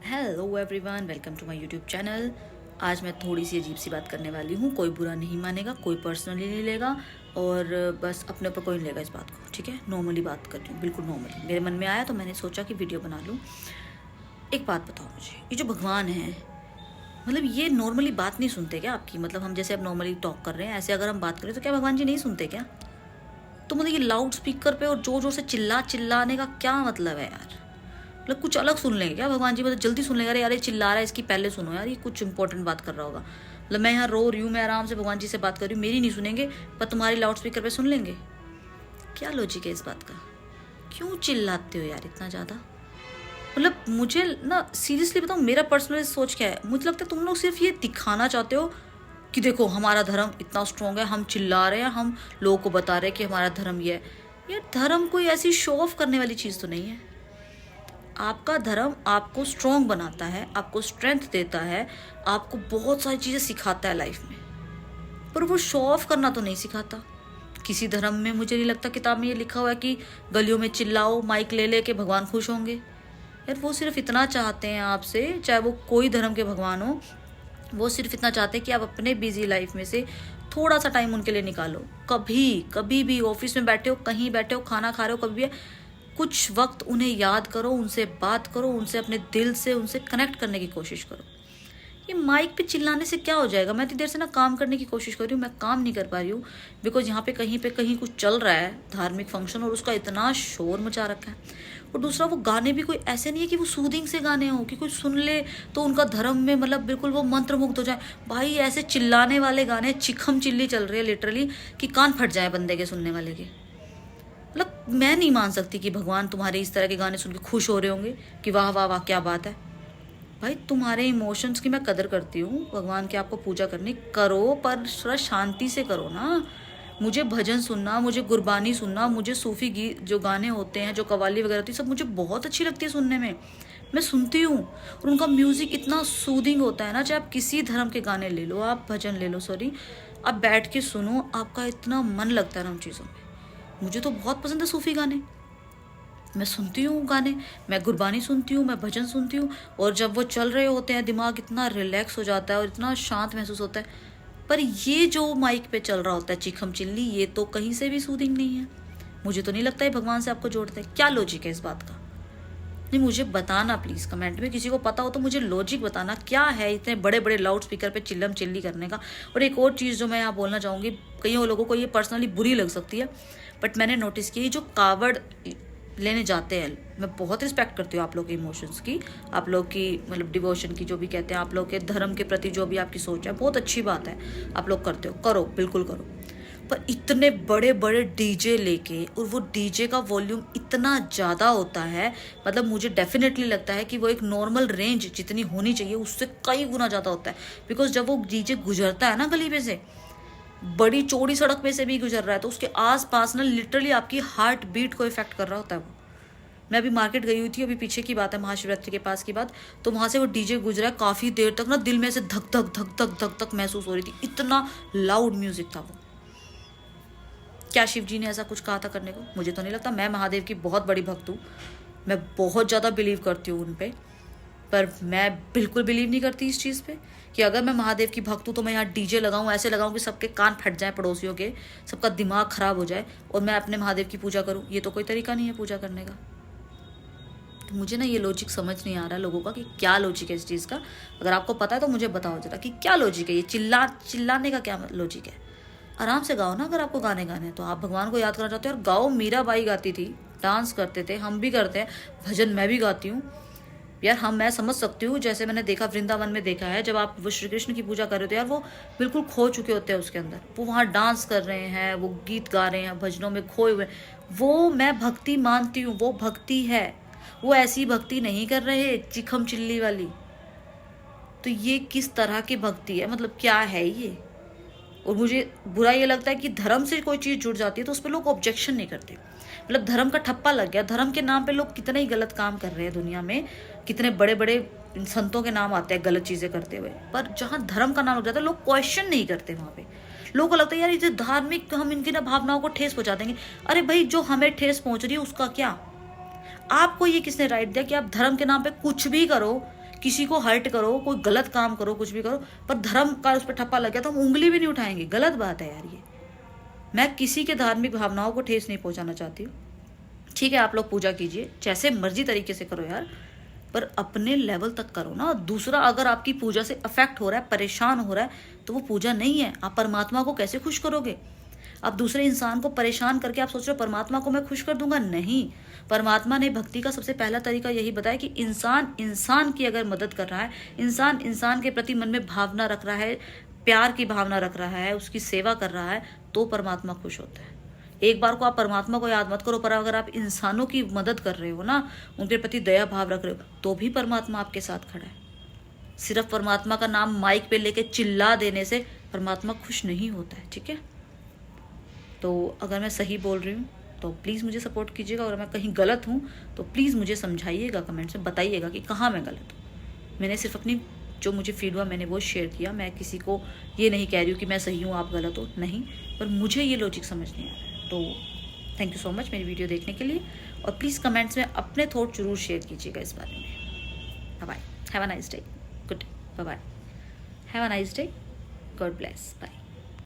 Hello everyone, welcome to my YouTube channel. आज मैं थोड़ी सी अजीब सी बात करने वाली हूँ। कोई बुरा नहीं मानेगा, कोई पर्सनली नहीं लेगा और बस अपने ऊपर कोई नहीं लेगा इस बात को, ठीक है। नॉर्मली बात कर रही हूँ, बिल्कुल नॉर्मली मेरे मन में आया तो मैंने सोचा कि वीडियो बना लूँ। एक बात बताओ मुझे, ये जो भगवान है, मतलब ये नॉर्मली बात नहीं सुनते क्या आपकी? मतलब हम जैसे अब नॉर्मली टॉक कर रहे हैं, ऐसे अगर हम बात करें तो क्या भगवान जी नहीं सुनते क्या? तो मतलब ये लाउड स्पीकर पे और जोर जोर से चिल्लाने का क्या मतलब है यार? मतलब कुछ अलग सुन लेंगे क्या भगवान जी? मतलब जल्दी सुन लेंगे, अरे यार ये चिल्ला रहा है, इसकी पहले सुनो यार, ये कुछ इंपॉर्टेंट बात कर रहा होगा। मतलब मैं यहाँ रो रही हूँ, मैं आराम से भगवान जी से बात कर रही हूँ, मेरी नहीं सुनेंगे पर तुम्हारी लाउड स्पीकर पे सुन लेंगे? क्या लॉजिक है इस बात का? क्यों चिल्लाते हो यार इतना ज़्यादा? मतलब मुझे ना सीरियसली बताऊँ, मेरा पर्सनल सोच क्या है, मुझे लगता है तुम लोग सिर्फ ये दिखाना चाहते हो कि देखो हमारा धर्म इतना स्ट्रॉन्ग है, हम चिल्ला रहे हैं, हम लोगों को बता रहे हैं कि हमारा धर्म ये है। यार धर्म कोई ऐसी शो ऑफ करने वाली चीज़ तो नहीं है। आपका धर्म आपको स्ट्रॉन्ग बनाता है, आपको स्ट्रेंथ देता है, आपको बहुत सारी चीज़ें सिखाता है लाइफ में, पर वो शो ऑफ करना तो नहीं सिखाता। किसी धर्म में मुझे नहीं लगता किताब में ये लिखा हुआ है कि गलियों में चिल्लाओ, माइक ले ले के भगवान खुश होंगे। यार वो सिर्फ इतना चाहते हैं आपसे, चाहे वो कोई धर्म के भगवान हो, वो सिर्फ इतना चाहते हैं कि आप अपने बिजी लाइफ में से थोड़ा सा टाइम उनके लिए निकालो। कभी कभी भी ऑफिस में बैठे हो, कहीं बैठे हो, खाना खा रहे हो, कभी भी कुछ वक्त उन्हें याद करो, उनसे बात करो, उनसे अपने दिल से उनसे कनेक्ट करने की कोशिश करो। ये माइक पे चिल्लाने से क्या हो जाएगा? मैं इतनी देर से ना काम करने की कोशिश कर रही हूँ, मैं काम नहीं कर पा रही हूँ बिकॉज यहाँ पे कहीं कुछ चल रहा है धार्मिक फंक्शन और उसका इतना शोर मचा रखा है। और दूसरा, वो गाने भी कोई ऐसे नहीं है कि वो सूदिंग से गाने हों कि कोई सुन ले तो उनका धर्म में मतलब बिल्कुल वो मंत्रमुग्ध हो जाए। भाई ऐसे चिल्लाने वाले गाने, चिखम चिल्ली चल रही है लिटरली कि कान फट जाए बंदे के सुनने वाले के। मतलब मैं नहीं मान सकती कि भगवान तुम्हारे इस तरह के गाने सुन के खुश हो रहे होंगे कि वाह वाह वाह क्या बात है। भाई तुम्हारे इमोशंस की मैं कदर करती हूँ, भगवान की आपको पूजा करनी करो, पर थोड़ा शांति से करो ना। मुझे भजन सुनना, मुझे गुरबानी सुनना, मुझे सूफी गीत जो गाने होते हैं, जो कव्वाली वगैरह होती है, सब मुझे बहुत अच्छी लगती है सुनने में। मैं सुनती हूँ और उनका म्यूज़िक इतना सूदिंग होता है ना। चाहे आप किसी धर्म के गाने ले लो, आप भजन ले लो, सॉरी, आप बैठ के सुनो, आपका इतना मन लगता है ना उन चीज़ों में। मुझे तो बहुत पसंद है सूफी गाने, मैं सुनती हूँ गाने, मैं गुरबानी सुनती हूँ, मैं भजन सुनती हूँ, और जब वो चल रहे होते हैं दिमाग इतना रिलैक्स हो जाता है और इतना शांत महसूस होता है। पर ये जो माइक पे चल रहा होता है चिखम चिल्ली, ये तो कहीं से भी सूदिंग नहीं है। मुझे तो नहीं लगता है भगवान से आपको जोड़ता है। क्या लॉजिक है इस बात का? नहीं, मुझे बताना प्लीज़ कमेंट में, किसी को पता हो तो मुझे लॉजिक बताना, क्या है इतने बड़े बड़े लाउड स्पीकर पे चिल्लम चिल्ली करने का। और एक और चीज़ जो मैं यहाँ बोलना चाहूँगी, कई लोगों को ये पर्सनली बुरी लग सकती है, बट मैंने नोटिस की जो कावड़ लेने जाते हैं, मैं बहुत रिस्पेक्ट करती हूँ आप लोग के इमोशंस की, आप लोग की मतलब डिवोशन की, जो भी कहते हैं, आप लोग के धर्म के प्रति जो भी आपकी सोच है, बहुत अच्छी बात है, आप लोग करते हो, करो, बिल्कुल करो। पर इतने बड़े बड़े डीजे लेके, और वो डीजे का वॉल्यूम इतना ज़्यादा होता है, मतलब मुझे डेफिनेटली लगता है कि वो एक नॉर्मल रेंज जितनी होनी चाहिए उससे कई गुना ज़्यादा होता है। बिकॉज जब वो डीजे गुजरता है ना गली में से, बड़ी चौड़ी सड़क में से भी गुजर रहा है, तो उसके आसपास ना लिटरली आपकी हार्ट बीट को इफेक्ट कर रहा होता है वो। मैं अभी मार्केट गई हुई थी, अभी पीछे की बात है, महाशिवरात्रि के पास की बात, तो वहाँ से वो डीजे गुजरा है, काफ़ी देर तक ना दिल में से धक धक धक धक धक धक महसूस हो रही थी, इतना लाउड म्यूजिक था वो। क्या शिव जी ने ऐसा कुछ कहा था करने को? मुझे तो नहीं लगता। मैं महादेव की बहुत बड़ी भक्त हूँ, मैं बहुत ज़्यादा बिलीव करती हूँ उन पर मैं बिल्कुल बिलीव नहीं करती इस चीज़ पे कि अगर मैं महादेव की भक्त हूँ तो मैं यहाँ डीजे लगाऊँ, ऐसे लगाऊँ कि सबके कान फट जाए, पड़ोसियों के, सबका दिमाग खराब हो जाए, और मैं अपने महादेव की पूजा करूँ। ये तो कोई तरीका नहीं है पूजा करने का। तो मुझे ना ये लॉजिक समझ नहीं आ रहा लोगों का कि क्या लॉजिक है इस चीज़ का। अगर आपको पता है तो मुझे बताओ जरा कि क्या लॉजिक है ये चिल्लाने का, क्या लॉजिक है? आराम से गाओ ना। अगर आपको गाने गाने हैं तो आप भगवान को याद करना चाहते हो और गाओ। मीराबाई गाती थी, डांस करते थे, हम भी करते हैं, भजन मैं भी गाती हूँ यार। मैं समझ सकती हूँ, जैसे मैंने देखा वृंदावन में देखा है, जब आप वो श्री कृष्ण की पूजा कर रहे हो यार, वो बिल्कुल खो चुके होते हैं उसके अंदर, वो वहाँ डांस कर रहे हैं, वो गीत गा रहे हैं, भजनों में खोए हुए, वो मैं भक्ति मानती हूँ, वो भक्ति है। वो ऐसी भक्ति नहीं कर रहे चिखम चिल्ली वाली। तो ये किस तरह की भक्ति है? मतलब क्या है ये? और मुझे बुरा ये लगता है कि धर्म से कोई चीज़ जुड़ जाती है तो उस पर लोग ऑब्जेक्शन नहीं करते। मतलब धर्म का ठप्पा लग गया, धर्म के नाम पे लोग कितने ही गलत काम कर रहे हैं दुनिया में, कितने बड़े बड़े संतों के नाम आते हैं गलत चीज़ें करते हुए, पर जहाँ धर्म का नाम लग जाता है लोग क्वेश्चन नहीं करते। वहाँ पे लोगों को लगता है यार ये धार्मिक, हम इनकी ना भावनाओं को ठेस पहुँचा देंगे। अरे भाई, जो हमें ठेस पहुँच रही है उसका क्या? आपको ये किसने राइट दिया कि आप धर्म के नाम पे कुछ भी करो, किसी को हर्ट करो, कोई गलत काम करो, कुछ भी करो, पर धर्म का उस पर ठप्पा लग गया तो हम उंगली भी नहीं उठाएंगे। गलत बात है यार ये। मैं किसी के धार्मिक भावनाओं को ठेस नहीं पहुंचाना चाहती हूँ। ठीक है, आप लोग पूजा कीजिए, जैसे मर्जी तरीके से करो यार, पर अपने लेवल तक करो ना। दूसरा अगर आपकी पूजा से अफेक्ट हो रहा है, परेशान हो रहा है, तो वो पूजा नहीं है। आप परमात्मा को कैसे खुश करोगे? आप दूसरे इंसान को परेशान करके आप सोच रहे हो परमात्मा को मैं खुश कर दूंगा? नहीं। परमात्मा ने भक्ति का सबसे पहला तरीका यही बताया कि इंसान इंसान की अगर मदद कर रहा है, इंसान इंसान के प्रति मन में भावना रख रहा है, प्यार की भावना रख रहा है, उसकी सेवा कर रहा है, तो परमात्मा खुश होता है। एक बार को आप परमात्मा को याद मत करो, पर अगर आप इंसानों की मदद कर रहे हो ना, उनके प्रति दया भाव रख रहे हो, तो भी परमात्मा आपके साथ खड़ा है। सिर्फ परमात्मा का नाम माइक पे लेके चिल्ला देने से परमात्मा खुश नहीं होता है। ठीक है, तो अगर मैं सही बोल रही हूँ तो प्लीज़ मुझे सपोर्ट कीजिएगा, और मैं कहीं गलत हूँ तो प्लीज़ मुझे समझाइएगा, कमेंट्स में बताइएगा कि कहाँ मैं गलत हूँ। मैंने सिर्फ अपनी जो मुझे फील हुआ मैंने वो शेयर किया। मैं किसी को ये नहीं कह रही हूँ कि मैं सही हूँ आप गलत हो, नहीं, पर मुझे ये लॉजिक समझ नहीं आ रहा है। तो थैंक यू सो मच मेरी वीडियो देखने के लिए, और प्लीज़ कमेंट्स में अपने थॉट जरूर शेयर कीजिएगा इस बारे में। Bye bye, have a nice day, good day, bye bye, have a nice day, God bless, bye.